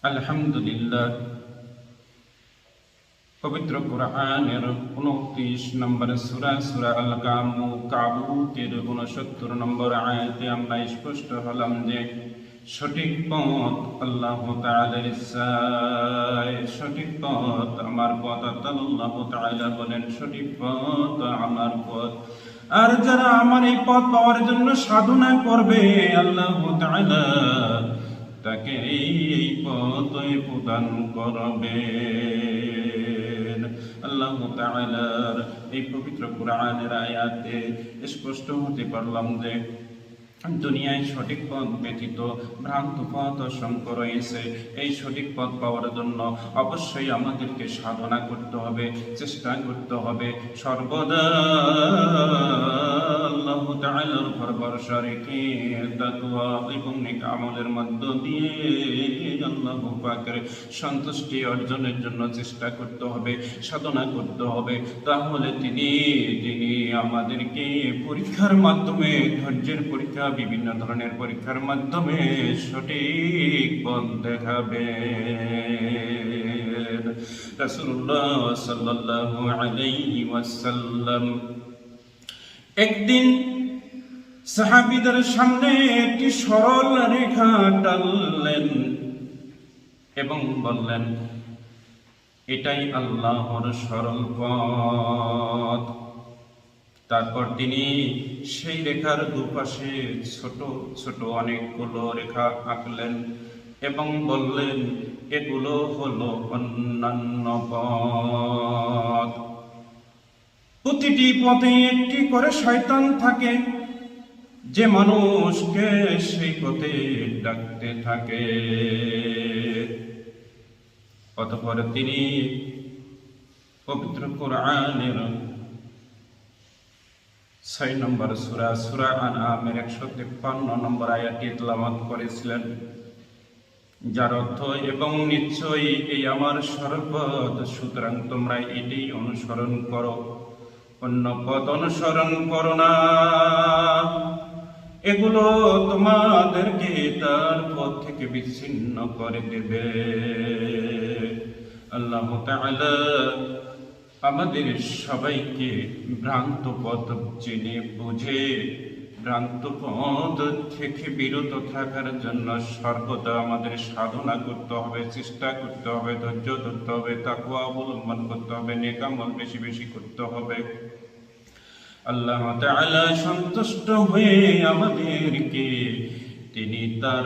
আলহামদুলিল্লাহ। পবিত্র কোরআনের 29 নম্বর সূরা সূরা আল কাবুতের 69 নম্বর আয়াতে আমরা স্পষ্ট হলাম যে সঠিক পথ আল্লাহ তাআলার ইচ্ছায়, সঠিক পথ আমার পথ। আল্লাহ তাআলা বলেন সঠিক পথ আমার পথ। আর যারা আমার এই পথ পাওয়ার জন্য সাধনা করবে, আল্লাহ তাআলা তাকে এই পথ প্রদান করবে। আল্লাহ তাআলার এই পবিত্র কোরআনের আয়াতে স্পষ্ট হতে পারলাম যে দুনিয়ায় সঠিক পথ ব্যতীত ভ্রান্ত পথ অসংখ্য রয়েছে। এই সঠিক পথ পাওয়ার জন্য অবশ্যই আমাদেরকে সাধনা করতে হবে, চেষ্টা করতে হবে, সর্বদা আল্লাহ তাআলার উপর ভরসা রেখে তাকওয়া এবং নেক আমলের মধ্য দিয়ে আল্লাহ পাকের সন্তুষ্টি অর্জনের জন্য চেষ্টা করতে হবে, সাধনা করতে হবে। তাহলে তিনি আমাদেরকে পরীক্ষার মাধ্যমে, ধৈর্যের পরীক্ষা, বিভিন্ন ধরনের পরীক্ষার মাধ্যমে সঠিক পথ দেখাবে। রাসূলুল্লাহ সাল্লাল্লাহু আলাইহি ওয়াসাল্লাম একদিন সাহাবীদের সামনে একটি সরল রেখা টানলেন এবং বললেন, এটাই আল্লাহর সরল পথ। তারপর তিনি সেই রেখার দুপাশে ছোট ছোট অনেকগুলো রেখা আঁকলেন এবং বললেন, এগুলো হলো অন্যান্য পথ। প্রতিটি পথে একটি করে শয়তান থাকে, যে মানুষকে সেই পথে ডাকতে থাকে। অতঃপর তিনি পবিত্র কোরআনের 6 নম্বর সূরা সূরা আনআমের 153 নম্বর আয়াতটি তেলাওয়াত করেছিলেন, যার অর্থ, এবং নিশ্চয়ই এই আমার সরল পথ, সুতরাং তোমরা এটাই অনুসরণ করো, অন্য পথ অনুসরণ করো না। এগুলো তোমাদেরকে তার পথ থেকে বিচ্ছিন্ন করে দেবে। আল্লাহ তাআলা আমাদের সবাইকে ভ্রান্ত পথ জেনে বুঝে ভ্রান্ত পথ থেকে বিরত থাকার জন্য সর্বদা আমাদের সাধনা করতে হবে, চেষ্টা করতে হবে, ধৈর্য ধরতে হবে, তাকওয়া অবলম্বন করতে হবে, নেক আমল বেশি বেশি করতে হবে। আল্লাহ তাআলা সন্তুষ্ট হয়ে আমাদেরকে তিনি তার